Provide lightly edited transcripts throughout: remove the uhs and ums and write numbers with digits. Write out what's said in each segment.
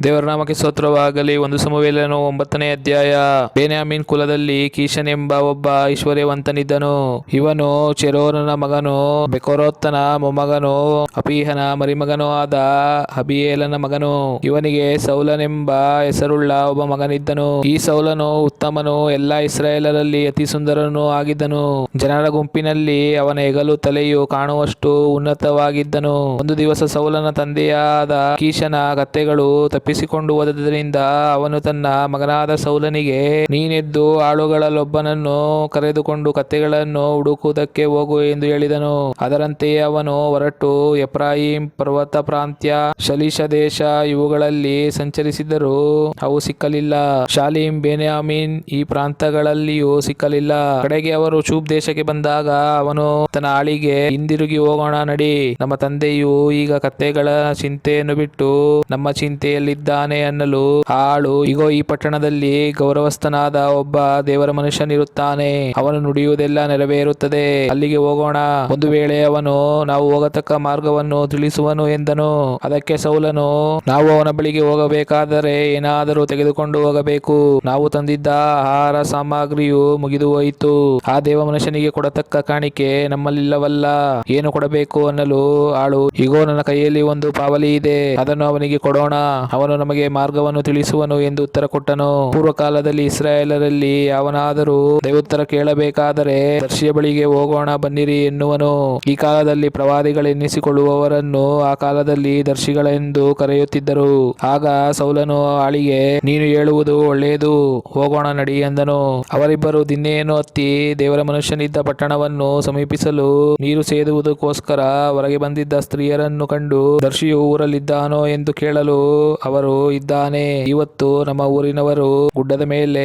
ದೇವರ ನಾಮಕ್ಕೆ ಸ್ತೋತ್ರವಾಗಲಿ. 1 ಸಮುವೇಲನು 9ನೇ ಅಧ್ಯಾಯ. ಬೆನ್ಯಾಮೀನ್ ಕುಲದಲ್ಲಿ ಕೀಷನೆಂಬ ಒಬ್ಬ ಐಶ್ವರ್ಯವಂತನಿದ್ದನು. ಇವನು ಚೆರೋರನ ಮಗನು, ಬೆಕೋರೋತನ ಮೊಮ್ಮಗನು, ಅಪೀಹನ ಮರಿಮಗನೂ ಆದ ಅಬೀಯೇಲನ ಮಗನು. ಇವನಿಗೆ ಸೌಲನೆಂಬ ಹೆಸರುಳ್ಳ ಒಬ್ಬ ಮಗನಿದ್ದನು. ಈ ಸೌಲನು ಉತ್ತಮನೂ ಎಲ್ಲಾ ಇಸ್ರಾಯೇಲರಲ್ಲಿ ಅತಿ ಸುಂದರನೂ ಆಗಿದ್ದನು. ಜನರ ಗುಂಪಿನಲ್ಲಿ ಅವನ ಹೆಗಲು ತಲೆಯು ಕಾಣುವಷ್ಟು ಉನ್ನತವಾಗಿದ್ದನು. ಒಂದು ದಿವಸ ಸೌಲನ ತಂದೆಯಾದ ಕೀಷನ ಕತ್ತೆಗಳು ತಪ್ಪಿಸಿಕೊಂಡು ಹೋದದ್ದರಿಂದ ಅವನು ತನ್ನ ಮಗನಾದ ಸೌಲನಿಗೆ, ನೀನೆದ್ದು ಆಳುಗಳಲ್ಲೊಬ್ಬನನ್ನು ಕರೆದುಕೊಂಡು ಕತ್ತೆಗಳನ್ನು ಹುಡುಕುವುದಕ್ಕೆ ಹೋಗು ಎಂದು ಹೇಳಿದನು. ಅದರಂತೆಯೇ ಅವನು ಹೊರಟು ಎಫ್ರಾಯೀಮ್ ಪರ್ವತ ಪ್ರಾಂತ್ಯ, ಶಲಿಷ ದೇಶ ಇವುಗಳಲ್ಲಿ ಸಂಚರಿಸಿದರೂ ಅವು ಸಿಕ್ಕಲಿಲ್ಲ. ಶಾಲೀಮ್, ಬೆನ್ಯಾಮೀನ್ ಈ ಪ್ರಾಂತಗಳಲ್ಲಿಯೂ ಸಿಕ್ಕಲಿಲ್ಲ. ಕಡೆಗೆ ಅವರು ಚೂಬ್ ದೇಶಕ್ಕೆ ಬಂದಾಗ ಅವನು ತನ್ನ ಆಳಿಗೆ, ಹಿಂದಿರುಗಿ ಹೋಗೋಣ ನಡಿ, ನಮ್ಮ ತಂದೆಯು ಈಗ ಕತ್ತೆಗಳ ಚಿಂತೆಯನ್ನು ಬಿಟ್ಟು ನಮ್ಮ ಚಿಂತೆಯಲ್ಲಿದ್ದಾನೆ ಅನ್ನಲು ಆಳು, ಇಗೋ ಈ ಪಟ್ಟಣದಲ್ಲಿ ಗೌರವಸ್ಥನಾದ ಒಬ್ಬ ದೇವರ ಮನುಷ್ಯನಿರುತ್ತಾನೆ, ಅವನು ನುಡಿಯುವುದೆಲ್ಲ ನೆರವೇರುತ್ತದೆ, ಅಲ್ಲಿಗೆ ಹೋಗೋಣ, ಒಂದು ವೇಳೆ ಅವನು ನಾವು ಹೋಗತಕ್ಕ ಮಾರ್ಗವನ್ನು ತಿಳಿಸುವನು ಎಂದನು. ಅದಕ್ಕೆ ಸೌಲನು, ನಾವು ಅವನ ಬಳಿಗೆ ಹೋಗಬೇಕಾದರೆ ಏನಾದರೂ ತೆಗೆದುಕೊಂಡು ಹೋಗಬೇಕು, ನಾವು ತಂದಿದ್ದ ಆಹಾರ ಸಾಮಗ್ರಿಯು ಮುಗಿದು ಹೋಯಿತು, ಆ ದೇವ ಮನುಷ್ಯನಿಗೆ ಕೊಡತಕ್ಕ ಕಾಣಿಕೆ ನಮ್ಮಲ್ಲಿಲ್ಲವಲ್ಲ, ಏನು ಕೊಡಬೇಕು ಅನ್ನಲು ಆಳು, ಇಗೋ ನನ್ನ ಕೈಯಲ್ಲಿ ಒಂದು ಪಾವಲಿ ಇದೆ, ಅದನ್ನು ಅವನಿಗೆ ಕೊಡೋಣ, ಅವನು ನಮಗೆ ಮಾರ್ಗವನ್ನು ತಿಳಿಸುವನು ಎಂದು ಉತ್ತರ ಕೊಟ್ಟನು. ಪೂರ್ವಕಾಲದಲ್ಲಿ ಇಸ್ರಾಯೇಲರಲ್ಲಿ ಯಾವನಾದರೂ ದೈವೋತ್ತರ ಕೇಳಬೇಕಾದರೆ ದರ್ಶಿಯ ಬಳಿಗೆ ಹೋಗೋಣ ಬನ್ನಿರಿ ಎನ್ನುವನು. ಈ ಕಾಲದಲ್ಲಿ ಪ್ರವಾದಿಗಳೆನ್ನಿಸಿಕೊಳ್ಳುವವರನ್ನು ಆ ಕಾಲದಲ್ಲಿ ದರ್ಶಿಗಳೆಂದು ಕರೆಯುತ್ತಿದ್ದರು. ಆಗ ಸೌಲನು ಆಳಿಗೆ, ನೀನು ಹೇಳುವುದು ಒಳ್ಳೆಯದು, ಹೋಗೋಣ ನಡಿ ಎಂದನು. ಅವರಿಬ್ಬರು ದಿನ್ನೆಯನ್ನು ಹತ್ತಿ ದೇವರ ಮನುಷ್ಯನಿದ್ದ ಪಟ್ಟಣವನ್ನು ಸಮೀಪಿಸಲು ನೀರು ಸೇದುವುದಕ್ಕೋಸ್ಕರ ಹೊರಗೆ ಬಂದಿದ್ದ ಸ್ತ್ರೀಯರನ್ನು ಕಂಡು, ದರ್ಶಿಯು ಊರಲ್ಲಿದ್ದಾನೋ ಎಂದು ಕೇಳಲು ಅವರು, ಇದ್ದಾನೆ, ಇವತ್ತು ನಮ್ಮ ಊರಿನವರು ಗುಡ್ಡದ ಮೇಲೆ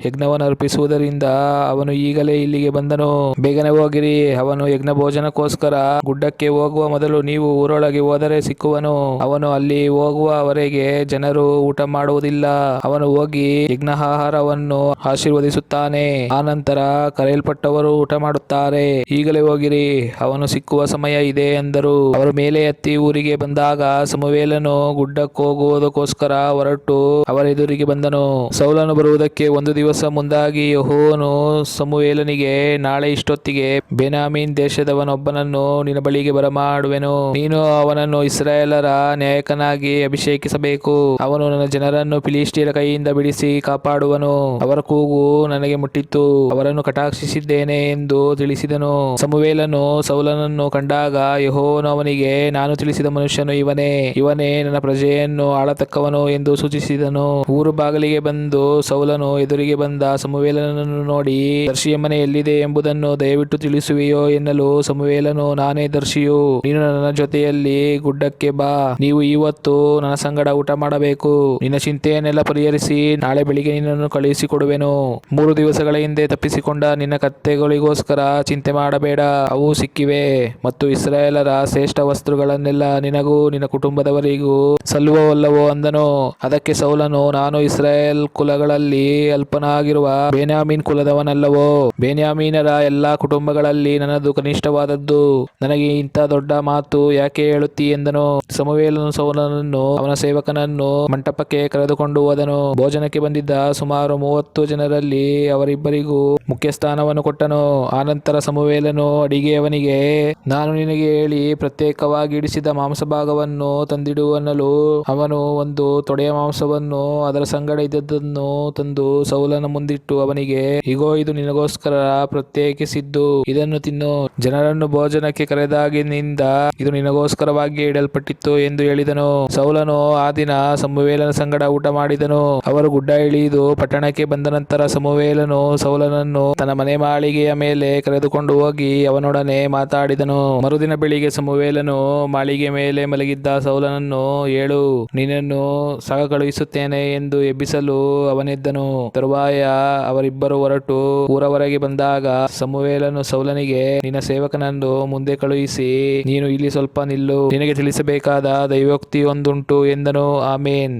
ಯಜ್ಞವನ್ನು ಅರ್ಪಿಸುವುದರಿಂದ ಅವನು ಈಗಲೇ ಇಲ್ಲಿಗೆ ಬಂದನು, ಬೇಗನೆ ಹೋಗಿರಿ, ಅವನು ಯಜ್ಞ ಭೋಜನಕ್ಕೋಸ್ಕರ ಗುಡ್ಡಕ್ಕೆ ಹೋಗುವ ಮೊದಲು ನೀವು ಊರೊಳಗೆ ಹೋದರೆ ಸಿಕ್ಕುವನು, ಅವನು ಅಲ್ಲಿ ಹೋಗುವವರೆಗೆ ಜನರು ಊಟ ಮಾಡುವುದಿಲ್ಲ, ಅವನು ಹೋಗಿ ಯಜ್ಞಾಹಾರವನ್ನು ಆಶೀರ್ವದಿಸುತ್ತಾನೆ, ಆನಂತರ ಕರೆಯಲ್ಪಟ್ಟವರು ಊಟ ಮಾಡುತ್ತಾರೆ, ಈಗಲೇ ಹೋಗಿರಿ, ಅವನು ಸಿಕ್ಕುವ ಸಮಯ ಇದೆ ಎಂದರು. ಅವರು ಮೇಲೆ ಹತ್ತಿ ಊರಿಗೆ ಬಂದಾಗ ಸಮುವೇಲನು ಗುಡ್ಡಕ್ಕೋಗುವುದಕ್ಕೋಸ್ಕರ ಹೊರಟು ಅವರೆದುರಿಗೆ ಬಂದನು. ಸೌಲನು ಬರುವುದಕ್ಕೆ ಒಂದು ದಿವಸ ಮುಂದಾಗಿ ಯೆಹೋವನು ಸಮುವೇಲನಿಗೆ, ನಾಳೆ ಇಷ್ಟೊತ್ತಿಗೆ ಬೆನ್ಯಾಮೀನ್ ದೇಶದವನೊಬ್ಬನನ್ನು ನಿನ್ನ ಬಳಿಗೆ ಬರಮಾಡುವೆನು, ನೀನು ಅವನನ್ನು ಇಸ್ರಾಯೇಲರ ನಾಯಕನಾಗಿ ಅಭಿಷೇಕಿಸಬೇಕು, ಅವನು ನನ್ನ ಜನರನ್ನು ಫಿಲಿಷ್ಟಿಯರ ಕೈಯಿಂದ ಬಿಡಿಸಿ ಕಾಪಾಡುವನು, ಅವರ ಕೂಗು ನನಗೆ ಮುಟ್ಟಿತು, ಅವರನ್ನು ಕಟಾಕ್ಷಿಸಿದ್ದೇನೆ ಎಂದು ತಿಳಿಸಿದನು. ಸಮುವೇಲನು ಸೌಲನನ್ನು ಕಂಡಾಗ ಯೆಹೋವನು ಅವನಿಗೆ, ನಾನು ತಿಳಿಸಿದ ಮನುಷ್ಯನು ಇವನೇ ನನ್ನ ಪ್ರಜೆಯನ್ನು ಆಳತಕ್ಕವನು ಎಂದು ಸೂಚಿಸಿದನು. ಊರು ಬಾಗಿಲಿಗೆ ಬಂದು ಸೌಲನು ಎದುರಿಗೆ ಬಂದ ಸಮುವೇಲನನ್ನು ನೋಡಿ, ದರ್ಶಿಯ ಮನೆ ಎಲ್ಲಿದೆ ಎಂಬುದನ್ನು ದಯವಿಟ್ಟು ತಿಳಿಸುವೆಯೋ ಎನ್ನಲು, ಸಮುವೇಲನು, ನಾನೇ ದರ್ಶಿಯು, ನೀನು ನನ್ನ ಜೊತೆಯಲ್ಲಿ ಗುಡ್ಡಕ್ಕೆ ಬಾ, ನೀವು ಇವತ್ತು ನನ್ನ ಸಂಗಡ ಊಟ ಮಾಡಬೇಕು, ನಿನ್ನ ಚಿಂತೆಯನ್ನೆಲ್ಲ ಪರಿಹರಿಸಿ ನಾಳೆ ಬೆಳಿಗ್ಗೆ ನಿನ್ನನ್ನು ಕಳುಹಿಸಿಕೊಡುವೆನು. 3 ದಿವಸಗಳ ಹಿಂದೆ ತಪ್ಪಿಸಿಕೊಂಡ ನಿನ್ನ ಕತ್ತೆಗಳಿಗೋಸ್ಕರ ಚಿಂತೆ ಮಾಡಬೇಡ, ಅವು ಸಿಕ್ಕಿವೆ, ಮತ್ತು ಇಸ್ರಾಯೇಲರ ಶ್ರೇಷ್ಠ ವಸ್ತುಗಳನ್ನೆಲ್ಲ ನಿನಗೂ ನಿನ್ನ ಕುಟುಂಬದವರಿಗೂ ಸಲ್ಲುವವಲ್ಲವೋ ಅಂದನು. ಅದಕ್ಕೆ ಸೌಲನು, ನಾನು ಇಸ್ರಾಯೇಲ್ ಕುಲಗಳಲ್ಲಿ ಅಲ್ಪನಾಗಿರುವ ಬೆನ್ಯಾಮೀನ್ ಕುಲದವನಲ್ಲವೋ, ಬೆನ್ಯಾಮೀನರ ಎಲ್ಲಾ ಕುಟುಂಬಗಳಲ್ಲಿ ನನ್ನದು ಕನಿಷ್ಠವಾದದ್ದು, ನನಗೆ ಇಂಥ ದೊಡ್ಡ ಮಾತು ಯಾಕೆ ಹೇಳುತ್ತೀ ಎಂದನು. ಸಮುವೇಲನು ಸೌಲನನ್ನು ಅವನ ಸೇವಕನನ್ನು ಮಂಟಪಕ್ಕೆ ಕರೆದುಕೊಂಡು ಹೋದನು. ಭೋಜನಕ್ಕೆ ಬಂದಿದ್ದ ಸುಮಾರು 30 ಜನರಲ್ಲಿ ಅವರಿಬ್ಬರಿಗೂ ಮುಖ್ಯ ಸ್ಥಾನವನ್ನು ಕೊಟ್ಟನು. ಆನಂತರ ಸಮುವೇಲನು ಅಡಿಗೆಯವನಿಗೆ, ನಾನು ನಿನಗೆ ಹೇಳಿ ಪ್ರತ್ಯೇಕವಾಗಿ ಇಡಿಸಿದ ಮಾಂಸಭಾಗವನ್ನು ತಂದಿಡು ಅನ್ನಲು, ಅವನು ಒಂದು ತೊಡೆಯ ಮಾಂಸವನ್ನು ಅದರ ಸಂಗಡ ಇದ್ದದ್ದನ್ನು ತಂದು ಸೌಲನ ಮುಂದಿಟ್ಟು ಅವನಿಗೆ, ಇಗೋ ಇದು ನಿನಗೋಸ್ಕರ ಪ್ರತ್ಯೇಕಿಸಿದ್ದು, ಇದನ್ನು ತಿನ್ನು, ಜನರನ್ನು ಭೋಜನಕ್ಕೆ ಕರೆದಾಗಿನಿಂದ ಇದು ನಿನಗೋಸ್ಕರವಾಗಿ ಇಡಲ್ಪಟ್ಟಿತ್ತು ಎಂದು ಹೇಳಿದನು. ಸೌಲನು ಆ ದಿನ ಸಮುವೇಲನ ಸಂಗಡ ಊಟ ಮಾಡಿದನು. ಅವರು ಗುಡ್ಡ ಇಳಿದು ಪಟ್ಟಣಕ್ಕೆ ಬಂದ ನಂತರ ಸಮುವೇಲನು ಸೌಲನನ್ನು ತನ್ನ ಮನೆ ಮಾಳಿಗೆಯ ಮೇಲೆ ಕರೆದುಕೊಂಡು ಹೋಗಿ ಅವನೊಡನೆ ಮಾತಾಡಿದನು. ಮರುದಿನ ಬೆಳಿಗ್ಗೆ ಸಮುವೇಲನು ಮಾಳಿಗೆ ಮೇಲೆ ಮಲಗಿದ್ದ ಸೌಲನನ್ನು, ಏಳು, ನಿನ್ನನ್ನು ಸಹ ಕಳುಹಿಸುತ್ತೇನೆ ಎಂದು ಎಬ್ಬಿಸಲು ಅವನೆದ್ದನು. ತರುವಾಯ ಅವರಿಬ್ಬರು ಹೊರಟು ಊರವರೆಗೆ ಬಂದಾಗ ಸಮುವೇಲನು ಸೌಲನಿಗೆ, ನಿನ್ನ ಸೇವಕನನ್ನು ಮುಂದೆ ಕಳುಹಿಸಿ ನೀನು ಇಲ್ಲಿ ಸ್ವಲ್ಪ ನಿಲ್ಲು, ನಿನಗೆ ತಿಳಿಸಬೇಕಾದ ದೈವೋಕ್ತಿಯೊಂದುಂಟು ಎಂದನು. ಆಮೇನ್.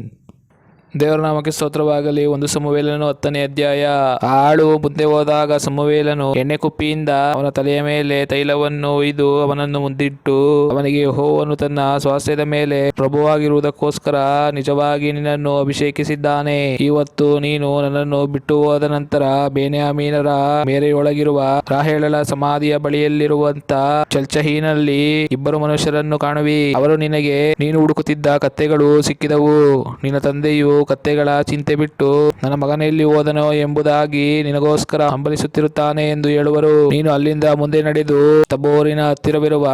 ದೇವರ ನಾಮಕ್ಕೆ ಸ್ತೋತ್ರವಾಗಲಿ. ಒಂದು ಸಮುವೇಲನು 10ನೇ ಅಧ್ಯಾಯ. ಆ ಆಳು ಮುಂದೆ ಹೋದಾಗ ಸಮುವೇಲನು ಎಣ್ಣೆ ಕುಪ್ಪಿಯಿಂದ ಅವನ ತಲೆಯ ಮೇಲೆ ತೈಲವನ್ನು ಒಯ್ದು ಅವನನ್ನು ಮುಂದಿಟ್ಟು ಅವನಿಗೆ, ಯೆಹೋವನು ತನ್ನ ಸ್ವಾಸ್ಥ್ಯದ ಮೇಲೆ ಪ್ರಭುವಾಗಿರುವುದಕ್ಕೋಸ್ಕರ ನಿಜವಾಗಿ ನಿನ್ನನ್ನು ಅಭಿಷೇಕಿಸಿದ್ದಾನೆ. ಇವತ್ತು ನೀನು ನನ್ನನ್ನು ಬಿಟ್ಟು ಹೋದ ನಂತರ ಬೆನ್ಯಾಮೀನರ ಮೇರೆಯೊಳಗಿರುವ ರಾಹೇಲಳ ಸಮಾಧಿಯ ಬಳಿಯಲ್ಲಿರುವಂತ ಚೆಲ್ಚಹಿನಲ್ಲಿ 2 ಮನುಷ್ಯರನ್ನು ಕಾಣುವಿ. ಅವರು ನಿನಗೆ ನೀನು ಹುಡುಕುತ್ತಿದ್ದ ಕತ್ತೆಗಳು ಸಿಕ್ಕಿದವು. ನಿನ್ನ ತಂದೆಯು ಕತ್ತೆಗಳ ಚಿಂತೆ ಬಿಟ್ಟು ನನ್ನ ಮಗನೆಲ್ಲಿ ಹೋದನೋ ಎಂಬುದಾಗಿ ನಿನಗೋಸ್ಕರ ಹಂಬಲಿಸುತ್ತಿರುತ್ತಾನೆ ಎಂದು ಹೇಳುವರು. ನೀನು ಅಲ್ಲಿಂದ ಮುಂದೆ ನಡೆದು ತಬೋರಿನ ಹತ್ತಿರವಿರುವ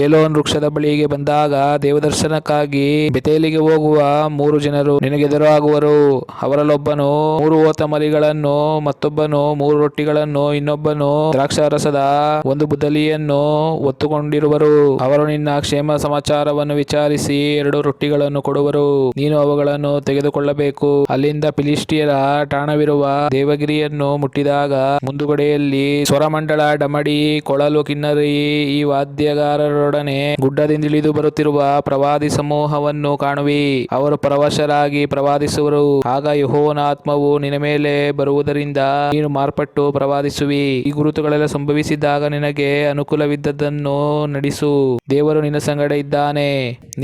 ಏಲೋನ್ ವೃಕ್ಷದ ಬಳಿಗೆ ಬಂದಾಗ ದೇವದರ್ಶನಕ್ಕಾಗಿ ಬೆತೇಲಿಗೆ ಹೋಗುವ 3 ಜನರು ನಿನಗೆದುರಾಗುವರು. ಅವರಲ್ಲೊಬ್ಬನು 3 ಹೋತ ಮರಿಗಳನ್ನು, ಮತ್ತೊಬ್ಬನು 3 ರೊಟ್ಟಿಗಳನ್ನು, ಇನ್ನೊಬ್ಬನು ದ್ರಾಕ್ಷಾರಸದ 1 ಬುದ್ದಲಿಯನ್ನು ಹೊತ್ತುಕೊಂಡಿರುವರು. ಅವರು ನಿನ್ನ ಕ್ಷೇಮ ಸಮಾಚಾರವನ್ನು ವಿಚಾರಿಸಿ 2 ರೊಟ್ಟಿಗಳನ್ನು ಕೊಡುವರು. ನೀನು ಅವುಗಳನ್ನು ತೆಗೆದುಕೊಳ್ಳಬೇಕು. ಅಲ್ಲಿಂದ ಫಿಲಿಷ್ಟಿಯರ ಠಾಣವಿರುವ ದೇವಗಿರಿಯನ್ನು ಮುಟ್ಟಿದಾಗ ಮುಂದುಗಡೆಯಲ್ಲಿ ಸ್ವರಮಂಡಲ, ಡಮಡಿ, ಕೊಳಲು, ಕಿನ್ನರಿ ಈ ವಾದ್ಯಗಾರರೊಡನೆ ಗುಡ್ಡದಿಂದಿಳಿದು ಬರುತ್ತಿರುವ ಪ್ರವಾದಿ ಸಮೂಹವನ್ನು ಕಾಣುವಿ. ಅವರು ಪರವಶರಾಗಿ ಪ್ರವಾದಿಸುವರು. ಆಗ ಯೆಹೋವನ ಆತ್ಮವು ನಿನ್ನ ಮೇಲೆ ಬರುವುದರಿಂದ ನೀನು ಮಾರ್ಪಟ್ಟು ಪ್ರವಾದಿಸುವಿ. ಈ ಗುರುತುಗಳೆಲ್ಲ ಸಂಭವಿಸಿದಾಗ ನಿನಗೆ ಅನುಕೂಲವಿದ್ದದ್ದನ್ನು ನಡಿಸು. ದೇವರು ನಿನ್ನ ಸಂಗಡ ಇದ್ದಾನೆ.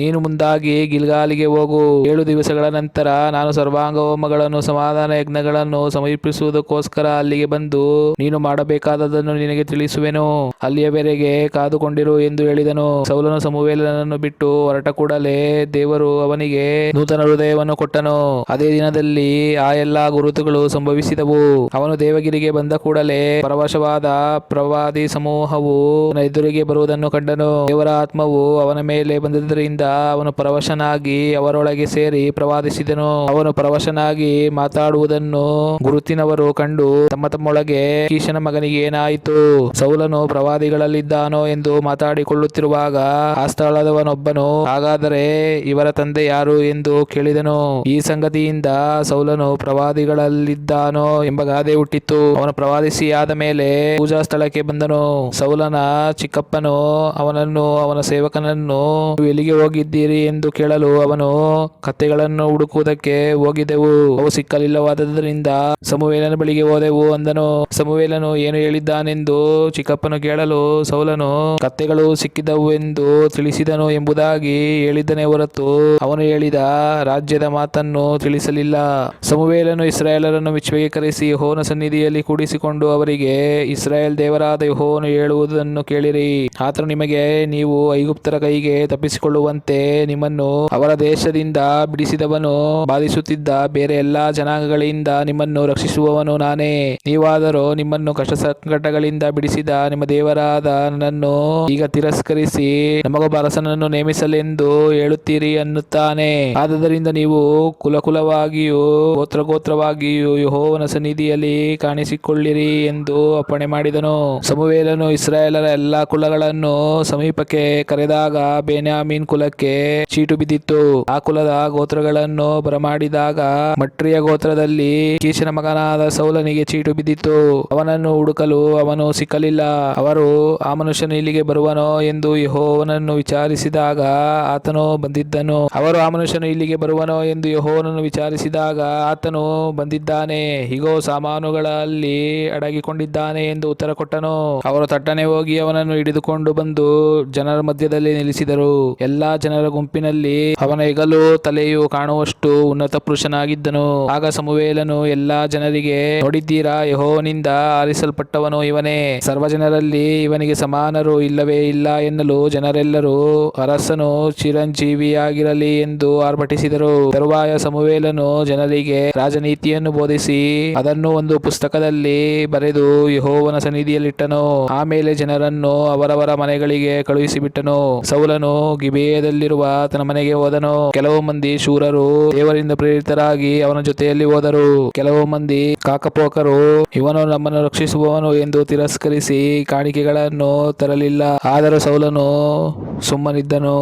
ನೀನು ಮುಂದಾಗಿ ಗಿಲ್ಗಾಲಿಗೆ ಹೋಗು. 7 ದಿವಸಗಳ ನಂತರ ನಾನು ಸರ್ವಾಂಗ ಹೋಮಗಳನ್ನು, ಸಮಾಧಾನ ಯಜ್ಞಗಳನ್ನು ಸಮರ್ಪಿಸುವುದಕ್ಕೋಸ್ಕರ ಅಲ್ಲಿಗೆ ಬಂದು ನೀನು ಮಾಡಬೇಕಾದದನ್ನು ನಿನಗೆ ತಿಳಿಸುವೆನು. ಅಲ್ಲಿಯವರೆಗೆ ಕಾದುಕೊಂಡಿರು ಎಂದು ಹೇಳಿದನು. ಸೌಲನು ಸಮುವೇಲನನ್ನು ಬಿಟ್ಟು ಹೊರಟ ಕೂಡಲೇ ದೇವರು ಅವನಿಗೆ ನೂತನ ಹೃದಯವನ್ನು ಕೊಟ್ಟನು. ಅದೇ ದಿನದಲ್ಲಿ ಆ ಎಲ್ಲಾ ಗುರುತುಗಳು ಸಂಭವಿಸಿದವು. ಅವನು ದೇವಗಿರಿಗೆ ಬಂದ ಕೂಡಲೇ ಪರವಶವಾದ ಪ್ರವಾದಿ ಸಮೂಹವು ಅವನ ಎದುರಿಗೆ ಬರುವುದನ್ನು ಕಂಡನು. ದೇವರ ಆತ್ಮವು ಅವನ ಮೇಲೆ ಬಂದದ್ದರಿಂದ ಅವನು ಪರವಶನಾಗಿ ಅವರೊಳಗೆ ಸೇರಿ ಪ್ರವಾದಿಸಿದನು. ಅವನು ಪರವಶನಾಗಿ ಮಾತಾಡುವುದನ್ನು ಗುರುತಿನವರು ಕಂಡು ತಮ್ಮೊಳಗೆ, ಕೀಷನ ಮಗನಿಗೆ ಏನಾಯಿತು? ಸೌಲನು ಪ್ರವಾದಿಗಳಲ್ಲಿದ್ದಾನೋ ಎಂದು ಮಾತಾಡಿಕೊಳ್ಳುತ್ತಿರುವಾಗ ಆ ಸ್ಥಳದವನೊಬ್ಬನು, ಹಾಗಾದರೆ ಇವರ ತಂದೆ ಯಾರು ಎಂದು ಕೇಳಿದನು. ಈ ಸಂಗತಿಯಿಂದ ಸೌಲನು ಪ್ರವಾದಿಗಳಲ್ಲಿದ್ದಾನೋ ಎಂಬ ಗಾದೆ ಹುಟ್ಟಿತ್ತು. ಅವನು ಪ್ರವಾದಿಸಿ ಆದ ಮೇಲೆ ಪೂಜಾ ಸ್ಥಳಕ್ಕೆ ಬಂದನು. ಸೌಲನ ಚಿಕ್ಕಪ್ಪನು ಅವನನ್ನು, ಅವನ ಸೇವಕನನ್ನು, ಎಲ್ಲಿಗೆ ಹೋಗಿದ್ದೀರಿ ಎಂದು ಕೇಳಲು ಅವನು, ಕತ್ತೆಗಳನ್ನು ಹುಡುಕುವುದಕ್ಕೆ ಹೋಗಿದ್ದೆವು, ಅವು ಸಿಕ್ಕಲಿಲ್ಲವಾದ್ದರಿಂದ ಸಮುವೇಲನ ಬಳಿಗೆ ಹೋದೆವು ಅಂದನು. ಸಮುವೇಲನು ಏನು ಹೇಳಿದ್ದಾನೆಂದು ಚಿಕ್ಕಪ್ಪನು ಕೇಳಲು ಸೌಲನು ಕತ್ತೆಗಳು ಸಿಕ್ಕಿದವೆಂದು ತಿಳಿಸಿದನು ಎಂಬುದಾಗಿ ಹೇಳಿದ್ದನೇ ಹೊರತು ಅವನು ಹೇಳಿದ ರಾಜ್ಯದ ಮಾತನ್ನು ತಿಳಿಸಲಿಲ್ಲ. ಸಮುವೇಲನು ಇಸ್ರಾಯೇಲರನ್ನು ಮಿಚ್ಪೆಗೆ ಕರೆಸಿ ಯೆಹೋವನ ಸನ್ನಿಧಿಯಲ್ಲಿ ಕೂಡಿಸಿಕೊಂಡು ಅವರಿಗೆ, ಇಸ್ರಾಯೇಲ್ ದೇವರಾದ ಯೆಹೋವನು ಹೇಳುವುದನ್ನು ಕೇಳಿರಿ. ಆತನು ನಿಮಗೆ, ನೀವು ಐಗುಪ್ತರ ಕೈಗೆ ತಪ್ಪಿಸಿಕೊಳ್ಳುವಂತೆ ನಿಮ್ಮನ್ನು ಅವರ ದೇಶದಿಂದ ಬಿಡಿಸಿದವನು, ಬಾಧಿಸುತ್ತಿದ್ದ ಬೇರೆ ಎಲ್ಲಾ ಜನಾಂಗಗಳಿಂದ ನಿಮ್ಮನ್ನು ರಕ್ಷಿಸುವವನು ನಾನೇ. ನೀವಾದರೂ ನಿಮ್ಮನ್ನು ಕಷ್ಟ ಸಂಕಟಗಳಿಂದ ಬಿಡಿಸಿದ ನಿಮ್ಮ ದೇವರಾದ ನನ್ನನ್ನು ಈಗ ತಿರಸ್ಕರಿಸಿ ನಮಗೊಬ್ಬ ಅರಸನನ್ನು ನೇಮಿಸಲೆಂದು ಹೇಳುತ್ತೀರಿ ಅನ್ನುತ್ತಾನೆ. ಆದುದರಿಂದ ನೀವು ಕುಲಕುಲವಾಗಿಯೂ ಗೋತ್ರಗೋತ್ರವಾಗಿಯೂ ಯೆಹೋವನ ಸನ್ನಿಧಿಯಲ್ಲಿ ಕಾಣಿಸಿಕೊಳ್ಳಿರಿ ಎಂದು ಅಪ್ಪಣೆ ಮಾಡಿದನು. ಸಮುವೇಲನು ಇಸ್ರಾಯೇಲರ ಎಲ್ಲಾ ಕುಲಗಳನ್ನು ಸಮೀಪಕ್ಕೆ ಕರೆದಾಗ ಬೆನ್ಯಾಮೀನ್ ಕುಲಕ್ಕೆ ಚೀಟು ಬಿದ್ದಿತ್ತು. ಆ ಕುಲದ ಗೋತ್ರಗಳನ್ನು ಬರಮಾಡಿದಾಗ ಮಟ್ರಿಯ ಗೋತ್ರದಲ್ಲಿ ಕೀಷನ ಮಗನಾದ ಸೌಲನಿಗೆ ಚೀಟು ಬಿದ್ದಿತ್ತು. ಅವನನ್ನು ಹುಡುಕಲು ಅವನು ಸಿಕ್ಕಲಿಲ್ಲ. ಅವರು, ಆ ಮನುಷ್ಯನು ಇಲ್ಲಿಗೆ ಬರುವನೋ ಎಂದು ಯೆಹೋವನನ್ನು ವಿಚಾರಿಸಿದಾಗ ಆತನು ಬಂದಿದ್ದನು. ಅವರು, ಆ ಮನುಷ್ಯನು ಇಲ್ಲಿಗೆ ಬರುವನೋ ಎಂದು ಯೆಹೋವನನ್ನು ವಿಚಾರಿಸಿದಾಗ ಆತನು ಬಂದಿದ್ದಾನೆ, ಇಗೋ ಸಾಮಾನುಗಳಲ್ಲಿ ಅಡಗಿಕೊಂಡಿದ್ದಾನೆ ಎಂದು ಉತ್ತರ ಕೊಟ್ಟನು. ಅವರು ತಟ್ಟನೆ ಹೋಗಿ ಅವನನ್ನು ಹಿಡಿದುಕೊಂಡು ಬಂದು ಜನರ ಮಧ್ಯದಲ್ಲಿ ನಿಲ್ಲಿಸಿದರು. ಎಲ್ಲಾ ಜನರ ಗುಂಪಿನಲ್ಲಿ ಅವನ ಹೆಗಲು ತಲೆಯು ಕಾಣುವಷ್ಟು ಉನ್ನತ ಪುರುಷನಾಗಿದ್ದನು. ಆಗ ಸಮುವೇಲನು ಎಲ್ಲಾ ಜನರಿಗೆ, ನೋಡಿದ್ದೀರಾ, ಯೆಹೋವನಿಂದ ಆರಿಸಲ್ಪಟ್ಟವನು ಇವನೇ, ಸರ್ವಜನರಲ್ಲಿ ಇವನಿಗೆ ಸಮಾನರು ಇಲ್ಲವೇ ಇಲ್ಲ ಎನ್ನಲು ಜನರೆಲ್ಲರೂ ಅರಸನು ಚಿರಂಜೀವಿಯಾಗಿರಲಿ ಎಂದು ಆರ್ಭಟಿಸಿದರು. ತರುವಾಯ ಸಮುವೇಲನು ಜನರಿಗೆ ರಾಜನೀತಿಯನ್ನು ಬೋಧಿಸಿ ಅದನ್ನು ಒಂದು ಪುಸ್ತಕದಲ್ಲಿ ಬರೆದು ಯೆಹೋವನ ಸನ್ನಿಧಿಯಲ್ಲಿಟ್ಟನು. ಆಮೇಲೆ ಜನರನ್ನು ಅವರವರ ಮನೆಗಳಿಗೆ ಕಳುಹಿಸಿಬಿಟ್ಟನು. ಸೌಲನು ಗಿಬೆಯದಲ್ಲಿರುವ ತನ್ನ ಮನೆಗೆ ಹೋದನು. ಕೆಲವು ಮಂದಿ ಶೂರರು ದೇವರಿಂದ ಪ್ರೇರಿತರಾಗಿ ಅವನ ಜೊತೆಯಲ್ಲಿ ಹೋದರು. ಕೆಲವು ಮಂದಿ ಕಾಕಪೋಕರು ಇವನು ನಮ್ಮನ್ನು ರಕ್ಷಿಸುವವನು ಎಂದು ತಿರಸ್ಕರಿಸಿ ಕಾಣಿಕೆಗಳನ್ನು ತರಲಿಲ್ಲ. ಆದರೂ ಸೌಲನು ಸುಮ್ಮನಿದ್ದನು.